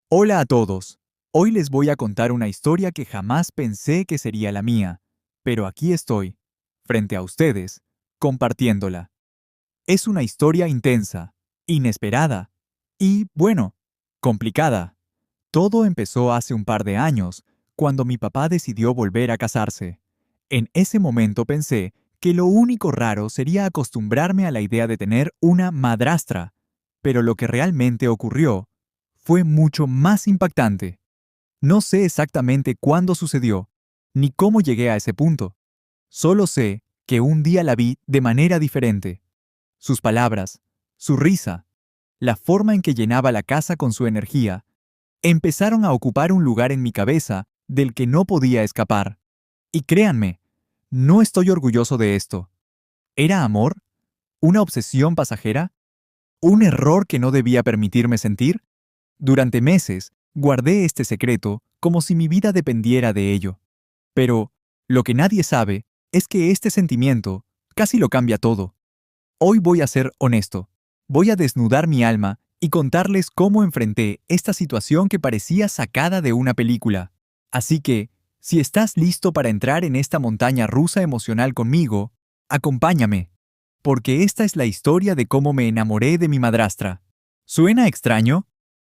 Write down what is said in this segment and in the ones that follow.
Hola a todos. Hoy les voy a contar una historia que jamás pensé que sería la mía, pero aquí estoy, frente a ustedes, compartiéndola. Es una historia intensa, inesperada y, bueno, complicada. Todo empezó hace un par de años, cuando mi papá decidió volver a casarse. En ese momento pensé que lo único raro sería acostumbrarme a la idea de tener una madrastra, pero lo que realmente ocurrió fue mucho más impactante. No sé exactamente cuándo sucedió, ni cómo llegué a ese punto. Solo sé que un día la vi de manera diferente. Sus palabras, su risa, la forma en que llenaba la casa con su energía, empezaron a ocupar un lugar en mi cabeza del que no podía escapar. Y créanme, no estoy orgulloso de esto. ¿Era amor? ¿Una obsesión pasajera? ¿Un error que no debía permitirme sentir? Durante meses, guardé este secreto como si mi vida dependiera de ello. Pero, lo que nadie sabe es que este sentimiento casi lo cambia todo. Hoy voy a ser honesto. Voy a desnudar mi alma y contarles cómo enfrenté esta situación que parecía sacada de una película. Así que, si estás listo para entrar en esta montaña rusa emocional conmigo, acompáñame, porque esta es la historia de cómo me enamoré de mi madrastra. ¿Suena extraño?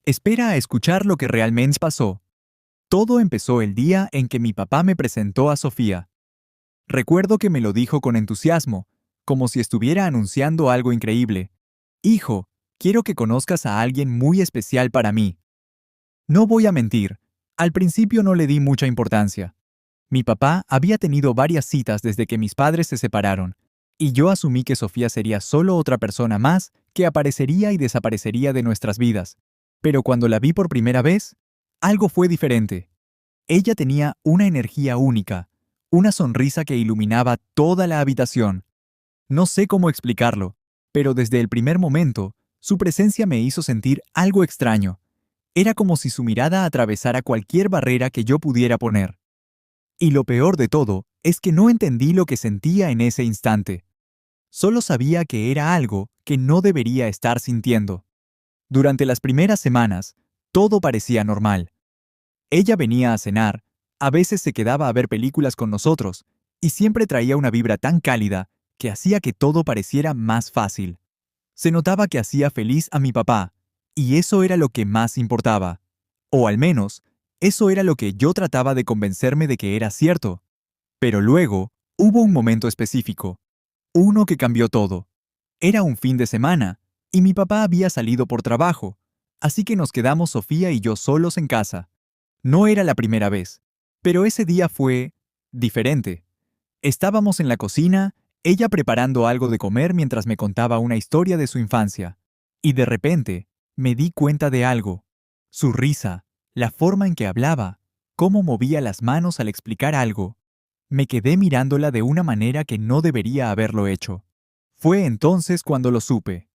Espera a escuchar lo que realmente pasó. Todo empezó el día en que mi papá me presentó a Sofía. Recuerdo que me lo dijo con entusiasmo, como si estuviera anunciando algo increíble. Hijo, quiero que conozcas a alguien muy especial para mí. No voy a mentir, al principio no le di mucha importancia. Mi papá había tenido varias citas desde que mis padres se separaron, y yo asumí que Sofía sería solo otra persona más que aparecería y desaparecería de nuestras vidas. Pero cuando la vi por primera vez, algo fue diferente. Ella tenía una energía única, una sonrisa que iluminaba toda la habitación. No sé cómo explicarlo, pero desde el primer momento, su presencia me hizo sentir algo extraño. Era como si su mirada atravesara cualquier barrera que yo pudiera poner. Y lo peor de todo es que no entendí lo que sentía en ese instante. Solo sabía que era algo que no debería estar sintiendo. Durante las primeras semanas, todo parecía normal. Ella venía a cenar, a veces se quedaba a ver películas con nosotros, y siempre traía una vibra tan cálida que hacía que todo pareciera más fácil. Se notaba que hacía feliz a mi papá, y eso era lo que más importaba. O al menos, eso era lo que yo trataba de convencerme de que era cierto. Pero luego, hubo un momento específico, uno que cambió todo. Era un fin de semana, y mi papá había salido por trabajo, así que nos quedamos Sofía y yo solos en casa. No era la primera vez, pero ese día fue diferente. Estábamos en la cocina, ella preparando algo de comer mientras me contaba una historia de su infancia, y de repente me di cuenta de algo. Su risa, la forma en que hablaba, cómo movía las manos al explicar algo. Me quedé mirándola de una manera que no debería haberlo hecho. Fue entonces cuando lo supe.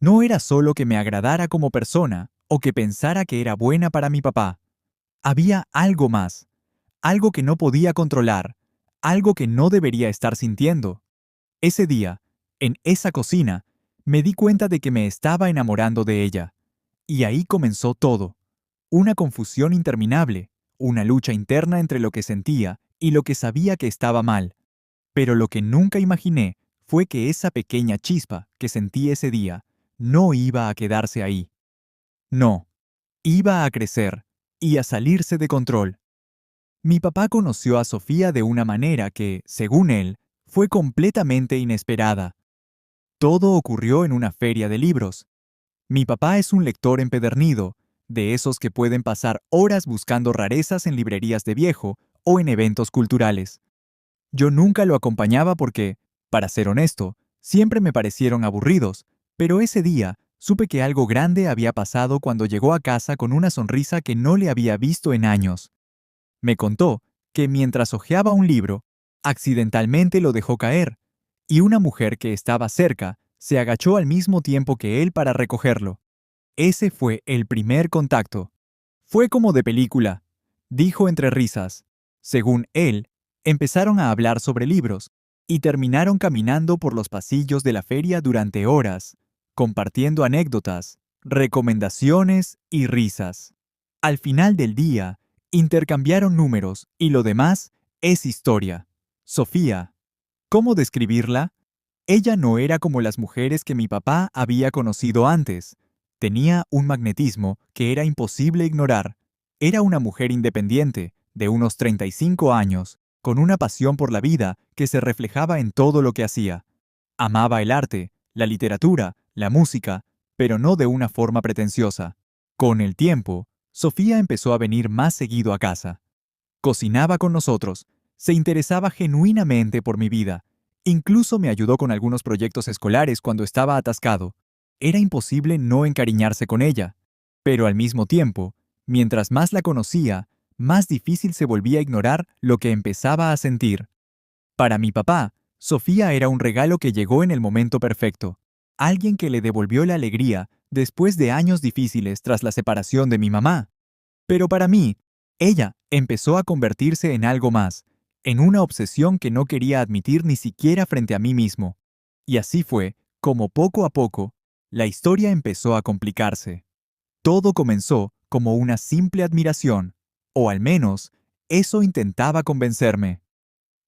No era solo que me agradara como persona o que pensara que era buena para mi papá. Había algo más, algo que no podía controlar, algo que no debería estar sintiendo. Ese día, en esa cocina, me di cuenta de que me estaba enamorando de ella. Y ahí comenzó todo. Una confusión interminable, una lucha interna entre lo que sentía y lo que sabía que estaba mal. Pero lo que nunca imaginé fue que esa pequeña chispa que sentí ese día no iba a quedarse ahí. No, iba a crecer y a salirse de control. Mi papá conoció a Sofía de una manera que, según él, fue completamente inesperada. Todo ocurrió en una feria de libros. Mi papá es un lector empedernido, de esos que pueden pasar horas buscando rarezas en librerías de viejo o en eventos culturales. Yo nunca lo acompañaba porque, para ser honesto, siempre me parecieron aburridos, pero ese día supe que algo grande había pasado cuando llegó a casa con una sonrisa que no le había visto en años. Me contó que mientras hojeaba un libro, accidentalmente lo dejó caer, y una mujer que estaba cerca se agachó al mismo tiempo que él para recogerlo. Ese fue el primer contacto. Fue como de película, dijo entre risas. Según él, empezaron a hablar sobre libros y terminaron caminando por los pasillos de la feria durante horas, compartiendo anécdotas, recomendaciones y risas. Al final del día, intercambiaron números y lo demás es historia. Sofía. ¿Cómo describirla? Ella no era como las mujeres que mi papá había conocido antes. Tenía un magnetismo que era imposible ignorar. Era una mujer independiente, de unos 35 años, con una pasión por la vida que se reflejaba en todo lo que hacía. Amaba el arte, la literatura, la música, pero no de una forma pretenciosa. Con el tiempo, Sofía empezó a venir más seguido a casa. Cocinaba con nosotros, se interesaba genuinamente por mi vida. Incluso me ayudó con algunos proyectos escolares cuando estaba atascado. Era imposible no encariñarse con ella. Pero al mismo tiempo, mientras más la conocía, más difícil se volvía a ignorar lo que empezaba a sentir. Para mi papá, Sofía era un regalo que llegó en el momento perfecto. Alguien que le devolvió la alegría después de años difíciles tras la separación de mi mamá. Pero para mí, ella empezó a convertirse en algo más, en una obsesión que no quería admitir ni siquiera frente a mí mismo. Y así fue, como poco a poco, la historia empezó a complicarse. Todo comenzó como una simple admiración, o al menos, eso intentaba convencerme.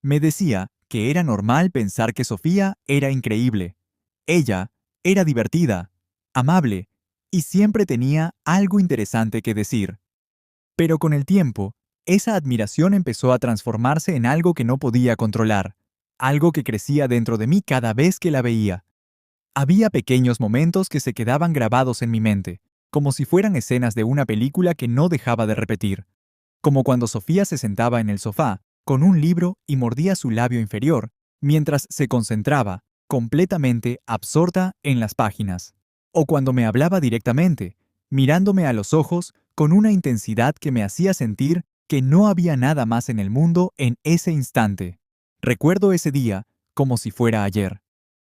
Me decía que era normal pensar que Sofía era increíble. Ella era divertida, amable, y siempre tenía algo interesante que decir. Pero con el tiempo, esa admiración empezó a transformarse en algo que no podía controlar, algo que crecía dentro de mí cada vez que la veía. Había pequeños momentos que se quedaban grabados en mi mente, como si fueran escenas de una película que no dejaba de repetir, como cuando Sofía se sentaba en el sofá, con un libro y mordía su labio inferior, mientras se concentraba, completamente absorta en las páginas. O cuando me hablaba directamente, mirándome a los ojos con una intensidad que me hacía sentir que no había nada más en el mundo en ese instante. Recuerdo ese día como si fuera ayer.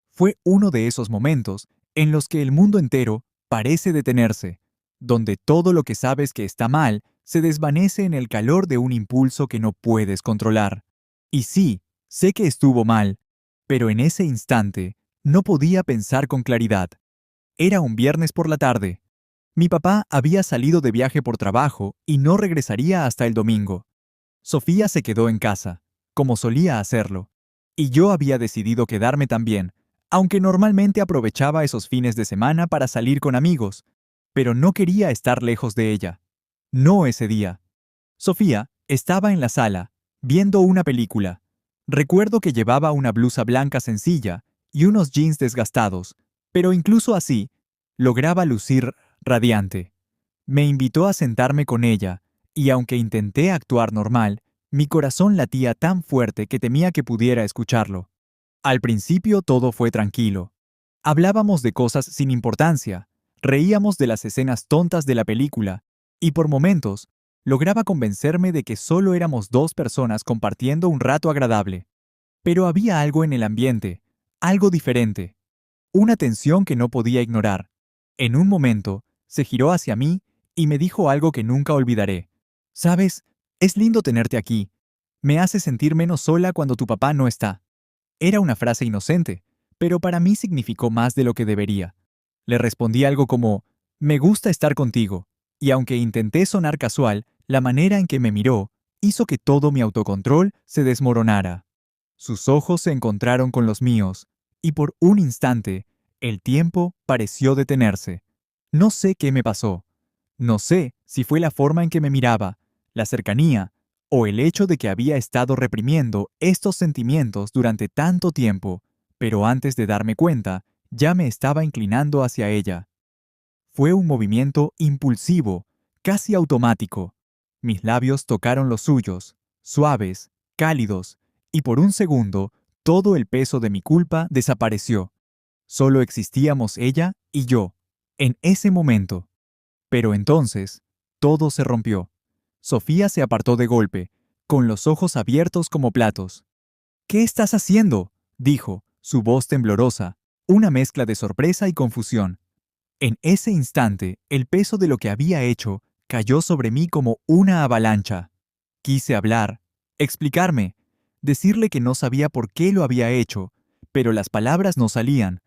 Fue uno de esos momentos en los que el mundo entero parece detenerse, donde todo lo que sabes que está mal se desvanece en el calor de un impulso que no puedes controlar. Y sí, sé que estuvo mal, pero en ese instante no podía pensar con claridad. Era un viernes por la tarde. Mi papá había salido de viaje por trabajo y no regresaría hasta el domingo. Sofía se quedó en casa, como solía hacerlo, y yo había decidido quedarme también, aunque normalmente aprovechaba esos fines de semana para salir con amigos, pero no quería estar lejos de ella. No ese día. Sofía estaba en la sala, viendo una película. Recuerdo que llevaba una blusa blanca sencilla y unos jeans desgastados, pero incluso así, lograba lucir radiante. Me invitó a sentarme con ella, y aunque intenté actuar normal, mi corazón latía tan fuerte que temía que pudiera escucharlo. Al principio todo fue tranquilo. Hablábamos de cosas sin importancia, reíamos de las escenas tontas de la película, y por momentos lograba convencerme de que solo éramos dos personas compartiendo un rato agradable. Pero había algo en el ambiente, algo diferente, una tensión que no podía ignorar. En un momento, se giró hacia mí y me dijo algo que nunca olvidaré. «Sabes, es lindo tenerte aquí. Me hace sentir menos sola cuando tu papá no está». Era una frase inocente, pero para mí significó más de lo que debería. Le respondí algo como, «Me gusta estar contigo», y aunque intenté sonar casual, la manera en que me miró hizo que todo mi autocontrol se desmoronara. Sus ojos se encontraron con los míos, y por un instante, el tiempo pareció detenerse. No sé qué me pasó. No sé si fue la forma en que me miraba, la cercanía, o el hecho de que había estado reprimiendo estos sentimientos durante tanto tiempo, pero antes de darme cuenta, ya me estaba inclinando hacia ella. Fue un movimiento impulsivo, casi automático. Mis labios tocaron los suyos, suaves, cálidos, y por un segundo, todo el peso de mi culpa desapareció. Solo existíamos ella y yo, en ese momento. Pero entonces, todo se rompió. Sofía se apartó de golpe, con los ojos abiertos como platos. «¿Qué estás haciendo?», dijo, su voz temblorosa, una mezcla de sorpresa y confusión. En ese instante, el peso de lo que había hecho cayó sobre mí como una avalancha. Quise hablar, explicarme, decirle que no sabía por qué lo había hecho, pero las palabras no salían.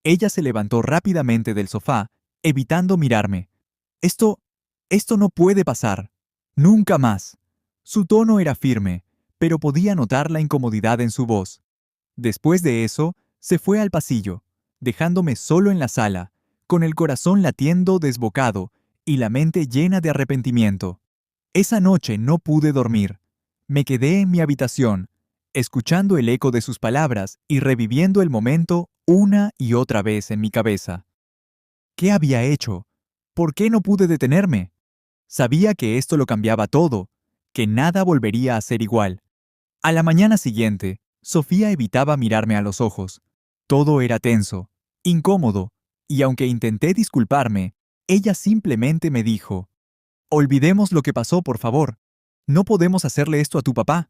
Ella se levantó rápidamente del sofá, evitando mirarme. «Esto Esto no puede pasar. Nunca más. Su tono era firme, pero podía notar la incomodidad en su voz. Después de eso, se fue al pasillo, dejándome solo en la sala, con el corazón latiendo desbocado y la mente llena de arrepentimiento. Esa noche no pude dormir. Me quedé en mi habitación, escuchando el eco de sus palabras y reviviendo el momento una y otra vez en mi cabeza. ¿Qué había hecho? ¿Por qué no pude detenerme? Sabía que esto lo cambiaba todo, que nada volvería a ser igual. A la mañana siguiente, Sofía evitaba mirarme a los ojos. Todo era tenso, incómodo, y aunque intenté disculparme, ella simplemente me dijo: «Olvidemos lo que pasó, por favor. No podemos hacerle esto a tu papá».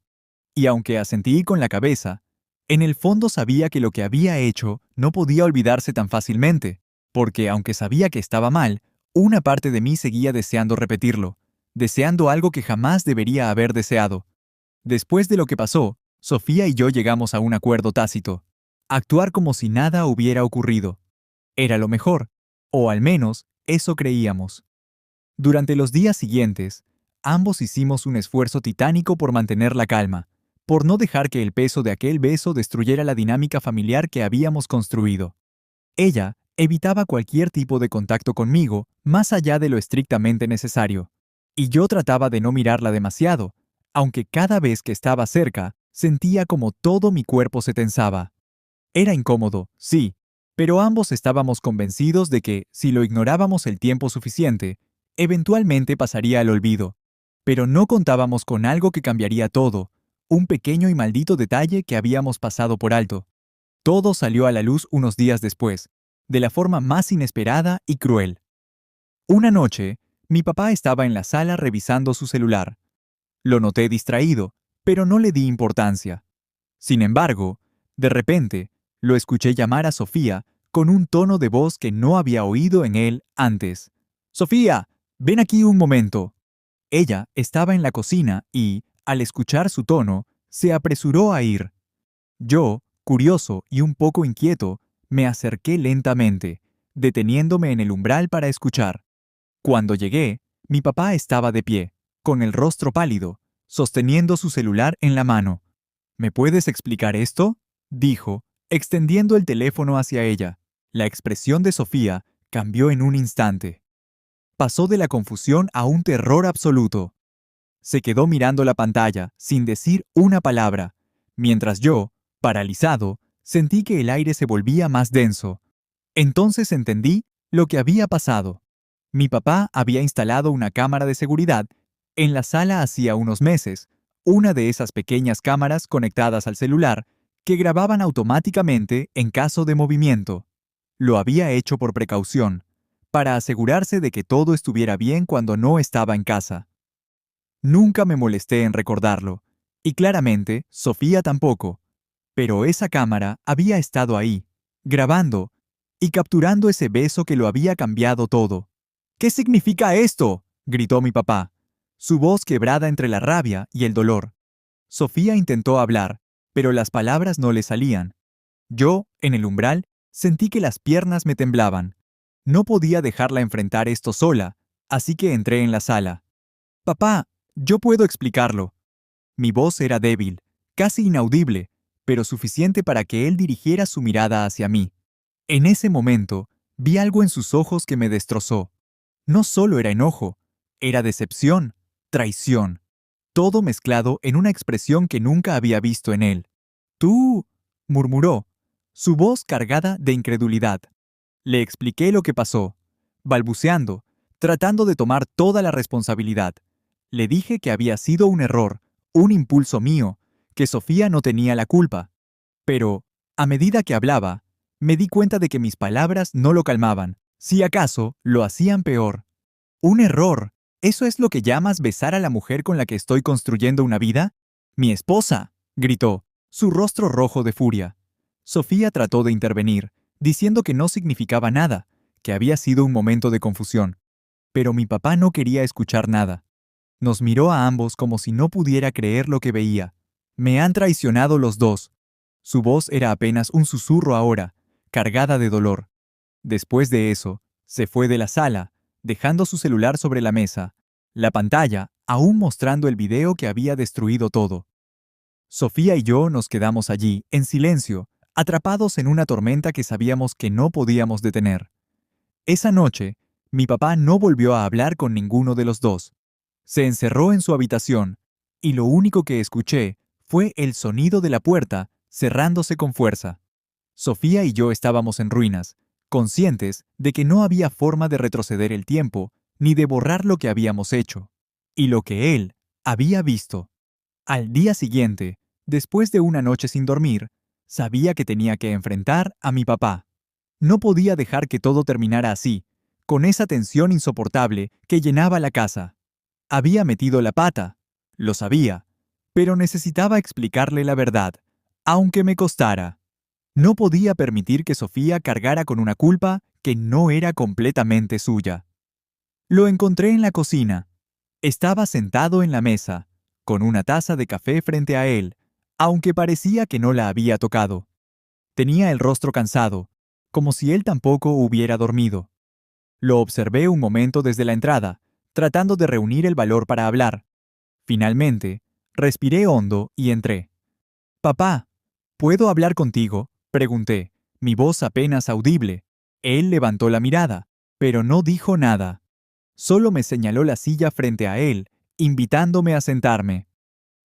Y aunque asentí con la cabeza, en el fondo sabía que lo que había hecho no podía olvidarse tan fácilmente, porque aunque sabía que estaba mal, una parte de mí seguía deseando repetirlo, deseando algo que jamás debería haber deseado. Después de lo que pasó, Sofía y yo llegamos a un acuerdo tácito: actuar como si nada hubiera ocurrido. Era lo mejor, o al menos eso creíamos. Durante los días siguientes, ambos hicimos un esfuerzo titánico por mantener la calma, por no dejar que el peso de aquel beso destruyera la dinámica familiar que habíamos construido. Ella evitaba cualquier tipo de contacto conmigo más allá de lo estrictamente necesario, y yo trataba de no mirarla demasiado, aunque cada vez que estaba cerca sentía como todo mi cuerpo se tensaba. Era incómodo, sí, pero ambos estábamos convencidos de que, si lo ignorábamos el tiempo suficiente, eventualmente pasaría al olvido. Pero no contábamos con algo que cambiaría todo, un pequeño y maldito detalle que habíamos pasado por alto. Todo salió a la luz unos días después, de la forma más inesperada y cruel. Una noche, mi papá estaba en la sala revisando su celular. Lo noté distraído, pero no le di importancia. Sin embargo, de repente, lo escuché llamar a Sofía con un tono de voz que no había oído en él antes. «Sofía, ven aquí un momento». Ella estaba en la cocina y, al escuchar su tono, se apresuró a ir. Yo, curioso y un poco inquieto, me acerqué lentamente, deteniéndome en el umbral para escuchar. Cuando llegué, mi papá estaba de pie, con el rostro pálido, sosteniendo su celular en la mano. «¿Me puedes explicar esto?», dijo, extendiendo el teléfono hacia ella. La expresión de Sofía cambió en un instante. Pasó de la confusión a un terror absoluto. Se quedó mirando la pantalla, sin decir una palabra, mientras yo, paralizado, sentí que el aire se volvía más denso. Entonces entendí lo que había pasado. Mi papá había instalado una cámara de seguridad en la sala hacía unos meses, una de esas pequeñas cámaras conectadas al celular que grababan automáticamente en caso de movimiento. Lo había hecho por precaución, para asegurarse de que todo estuviera bien cuando no estaba en casa. Nunca me molesté en recordarlo, y claramente Sofía tampoco, pero esa cámara había estado ahí, grabando y capturando ese beso que lo había cambiado todo. «¿Qué significa esto?», gritó mi papá, su voz quebrada entre la rabia y el dolor. Sofía intentó hablar, pero las palabras no le salían. Yo, en el umbral, sentí que las piernas me temblaban. No podía dejarla enfrentar esto sola, así que entré en la sala. «Papá, yo puedo explicarlo». Mi voz era débil, casi inaudible, pero suficiente para que él dirigiera su mirada hacia mí. En ese momento, vi algo en sus ojos que me destrozó. No solo era enojo, era decepción, traición, todo mezclado en una expresión que nunca había visto en él. «Tú», murmuró, su voz cargada de incredulidad. Le expliqué lo que pasó, balbuceando, tratando de tomar toda la responsabilidad. Le dije que había sido un error, un impulso mío, que Sofía no tenía la culpa. Pero, a medida que hablaba, me di cuenta de que mis palabras no lo calmaban, si acaso lo hacían peor. «¿Un error? ¿Eso es lo que llamas besar a la mujer con la que estoy construyendo una vida? ¡Mi esposa!», gritó, su rostro rojo de furia. Sofía trató de intervenir, diciendo que no significaba nada, que había sido un momento de confusión. Pero mi papá no quería escuchar nada. Nos miró a ambos como si no pudiera creer lo que veía. «Me han traicionado los dos». Su voz era apenas un susurro ahora, cargada de dolor. Después de eso, se fue de la sala, dejando su celular sobre la mesa, la pantalla aún mostrando el video que había destruido todo. Sofía y yo nos quedamos allí, en silencio, atrapados en una tormenta que sabíamos que no podíamos detener. Esa noche, mi papá no volvió a hablar con ninguno de los dos. Se encerró en su habitación, y lo único que escuché fue el sonido de la puerta cerrándose con fuerza. Sofía y yo estábamos en ruinas, conscientes de que no había forma de retroceder el tiempo ni de borrar lo que habíamos hecho, y lo que él había visto. Al día siguiente, después de una noche sin dormir, sabía que tenía que enfrentar a mi papá. No podía dejar que todo terminara así, con esa tensión insoportable que llenaba la casa. Había metido la pata, lo sabía, pero necesitaba explicarle la verdad, aunque me costara. No podía permitir que Sofía cargara con una culpa que no era completamente suya. Lo encontré en la cocina. Estaba sentado en la mesa, con una taza de café frente a él, aunque parecía que no la había tocado. Tenía el rostro cansado, como si él tampoco hubiera dormido. Lo observé un momento desde la entrada, tratando de reunir el valor para hablar. Finalmente, respiré hondo y entré. «Papá, ¿puedo hablar contigo?», pregunté, mi voz apenas audible. Él levantó la mirada, pero no dijo nada. Solo me señaló la silla frente a él, invitándome a sentarme.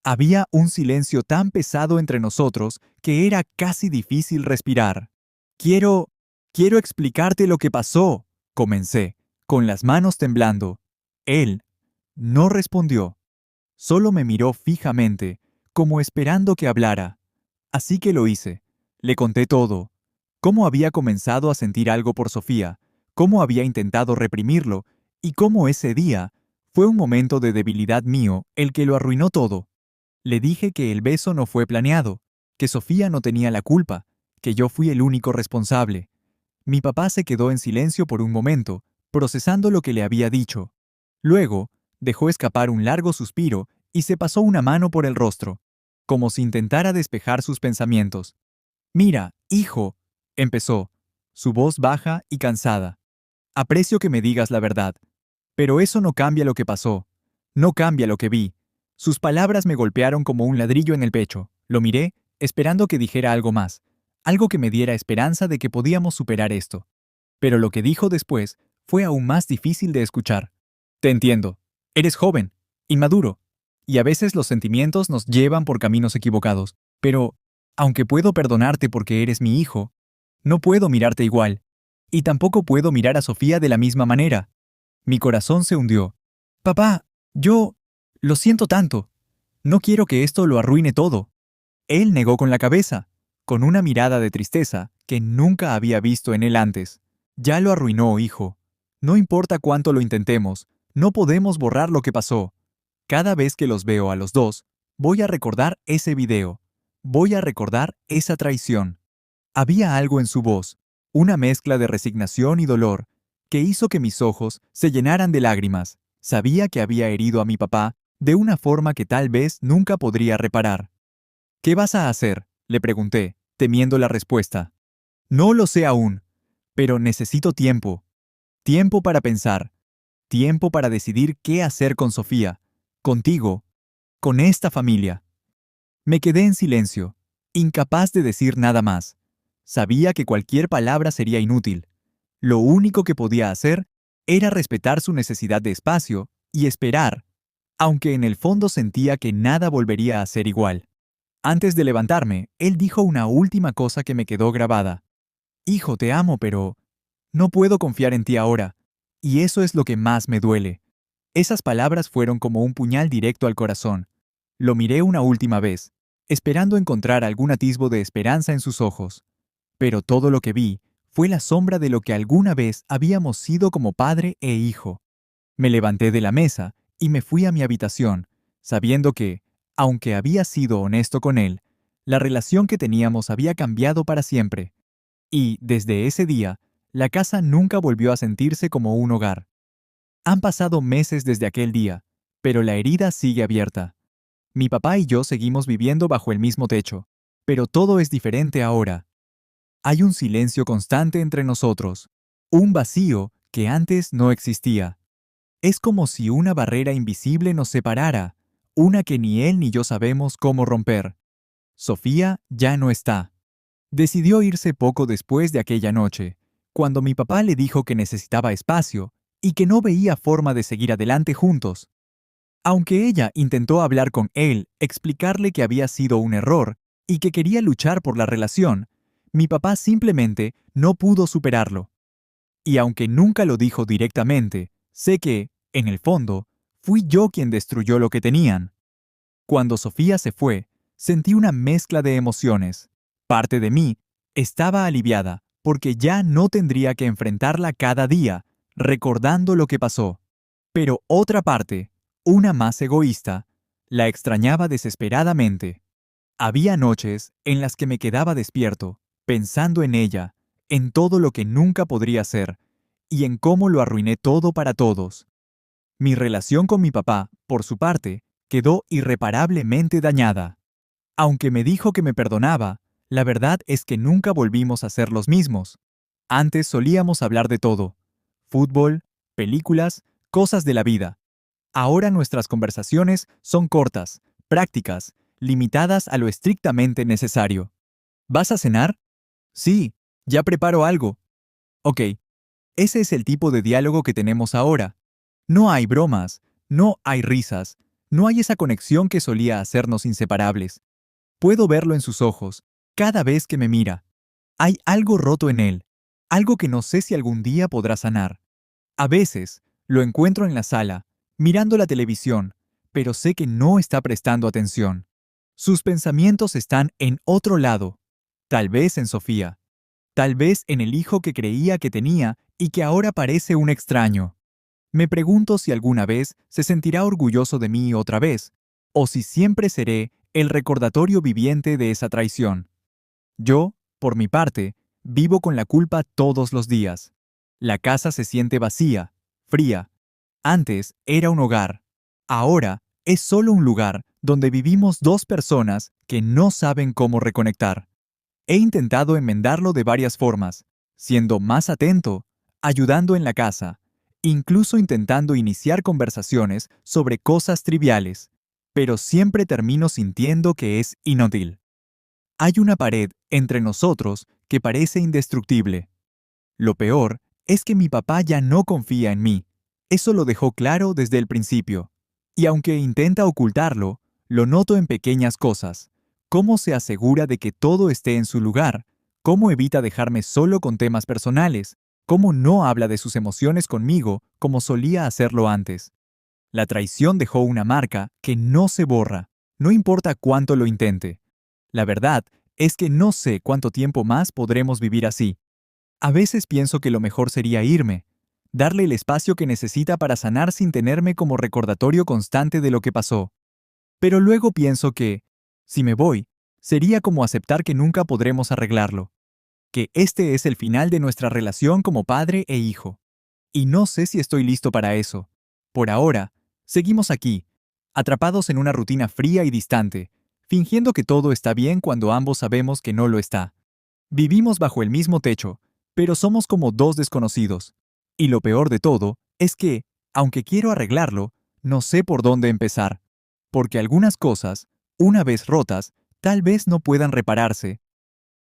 Había un silencio tan pesado entre nosotros que era casi difícil respirar. Quiero explicarte lo que pasó», comencé, con las manos temblando. Él no respondió. Solo me miró fijamente, como esperando que hablara. Así que lo hice. Le conté todo. Cómo había comenzado a sentir algo por Sofía, cómo había intentado reprimirlo, y cómo ese día fue un momento de debilidad mío el que lo arruinó todo. Le dije que el beso no fue planeado, que Sofía no tenía la culpa, que yo fui el único responsable. Mi papá se quedó en silencio por un momento, procesando lo que le había dicho. Luego, dejó escapar un largo suspiro y se pasó una mano por el rostro, como si intentara despejar sus pensamientos. «Mira, hijo», empezó, su voz baja y cansada. «Aprecio que me digas la verdad, pero eso no cambia lo que pasó, no cambia lo que vi». Sus palabras me golpearon como un ladrillo en el pecho. Lo miré, esperando que dijera algo más, algo que me diera esperanza de que podíamos superar esto. Pero lo que dijo después fue aún más difícil de escuchar. «Te entiendo. Eres joven, inmaduro, y a veces los sentimientos nos llevan por caminos equivocados. Pero, aunque puedo perdonarte porque eres mi hijo, no puedo mirarte igual. Y tampoco puedo mirar a Sofía de la misma manera». Mi corazón se hundió. «Papá, yo... lo siento tanto. No quiero que esto lo arruine todo». Él negó con la cabeza, con una mirada de tristeza que nunca había visto en él antes. «Ya lo arruinó, hijo. No importa cuánto lo intentemos, no podemos borrar lo que pasó. Cada vez que los veo a los dos, voy a recordar ese video. Voy a recordar esa traición». Había algo en su voz, una mezcla de resignación y dolor, que hizo que mis ojos se llenaran de lágrimas. Sabía que había herido a mi papá de una forma que tal vez nunca podría reparar. «¿Qué vas a hacer?», le pregunté, temiendo la respuesta. «No lo sé aún, pero necesito tiempo. Tiempo para pensar. Tiempo para decidir qué hacer con Sofía, contigo, con esta familia». Me quedé en silencio, incapaz de decir nada más. Sabía que cualquier palabra sería inútil. Lo único que podía hacer era respetar su necesidad de espacio y esperar, aunque en el fondo sentía que nada volvería a ser igual. Antes de levantarme, él dijo una última cosa que me quedó grabada. «Hijo, te amo, pero no puedo confiar en ti ahora, y eso es lo que más me duele». Esas palabras fueron como un puñal directo al corazón. Lo miré una última vez, esperando encontrar algún atisbo de esperanza en sus ojos. Pero todo lo que vi fue la sombra de lo que alguna vez habíamos sido como padre e hijo. Me levanté de la mesa y me fui a mi habitación, sabiendo que, aunque había sido honesto con él, la relación que teníamos había cambiado para siempre. Y, desde ese día, la casa nunca volvió a sentirse como un hogar. Han pasado meses desde aquel día, pero la herida sigue abierta. Mi papá y yo seguimos viviendo bajo el mismo techo, pero todo es diferente ahora. Hay un silencio constante entre nosotros, un vacío que antes no existía. Es como si una barrera invisible nos separara, una que ni él ni yo sabemos cómo romper. Sofía ya no está. Decidió irse poco después de aquella noche, cuando mi papá le dijo que necesitaba espacio y que no veía forma de seguir adelante juntos. Aunque ella intentó hablar con él, explicarle que había sido un error y que quería luchar por la relación, mi papá simplemente no pudo superarlo. Y aunque nunca lo dijo directamente, sé que, en el fondo, fui yo quien destruyó lo que tenían. Cuando Sofía se fue, sentí una mezcla de emociones. Parte de mí estaba aliviada, porque ya no tendría que enfrentarla cada día, recordando lo que pasó. Pero otra parte, una más egoísta, la extrañaba desesperadamente. Había noches en las que me quedaba despierto, pensando en ella, en todo lo que nunca podría ser, y en cómo lo arruiné todo para todos. Mi relación con mi papá, por su parte, quedó irreparablemente dañada. Aunque me dijo que me perdonaba, la verdad es que nunca volvimos a ser los mismos. Antes solíamos hablar de todo: fútbol, películas, cosas de la vida. Ahora nuestras conversaciones son cortas, prácticas, limitadas a lo estrictamente necesario. ¿Vas a cenar? Sí, ya preparo algo. Ok, ese es el tipo de diálogo que tenemos ahora. No hay bromas, no hay risas, no hay esa conexión que solía hacernos inseparables. Puedo verlo en sus ojos, cada vez que me mira. Hay algo roto en él, algo que no sé si algún día podrá sanar. A veces, lo encuentro en la sala, mirando la televisión, pero sé que no está prestando atención. Sus pensamientos están en otro lado, tal vez en Sofía, tal vez en el hijo que creía que tenía y que ahora parece un extraño. Me pregunto si alguna vez se sentirá orgulloso de mí otra vez, o si siempre seré el recordatorio viviente de esa traición. Yo, por mi parte, vivo con la culpa todos los días. La casa se siente vacía, fría. Antes era un hogar. Ahora es solo un lugar donde vivimos dos personas que no saben cómo reconectar. He intentado enmendarlo de varias formas, siendo más atento, ayudando en la casa, incluso intentando iniciar conversaciones sobre cosas triviales, pero siempre termino sintiendo que es inútil. Hay una pared entre nosotros que parece indestructible. Lo peor es que mi papá ya no confía en mí. Eso lo dejó claro desde el principio. Y aunque intenta ocultarlo, lo noto en pequeñas cosas. Cómo se asegura de que todo esté en su lugar, cómo evita dejarme solo con temas personales, cómo no habla de sus emociones conmigo como solía hacerlo antes. La traición dejó una marca que no se borra, no importa cuánto lo intente. La verdad es que no sé cuánto tiempo más podremos vivir así. A veces pienso que lo mejor sería irme, darle el espacio que necesita para sanar sin tenerme como recordatorio constante de lo que pasó. Pero luego pienso que, si me voy, sería como aceptar que nunca podremos arreglarlo, que este es el final de nuestra relación como padre e hijo. Y no sé si estoy listo para eso. Por ahora, seguimos aquí, atrapados en una rutina fría y distante, fingiendo que todo está bien cuando ambos sabemos que no lo está. Vivimos bajo el mismo techo, pero somos como dos desconocidos. Y lo peor de todo es que, aunque quiero arreglarlo, no sé por dónde empezar. Porque algunas cosas, una vez rotas, tal vez no puedan repararse,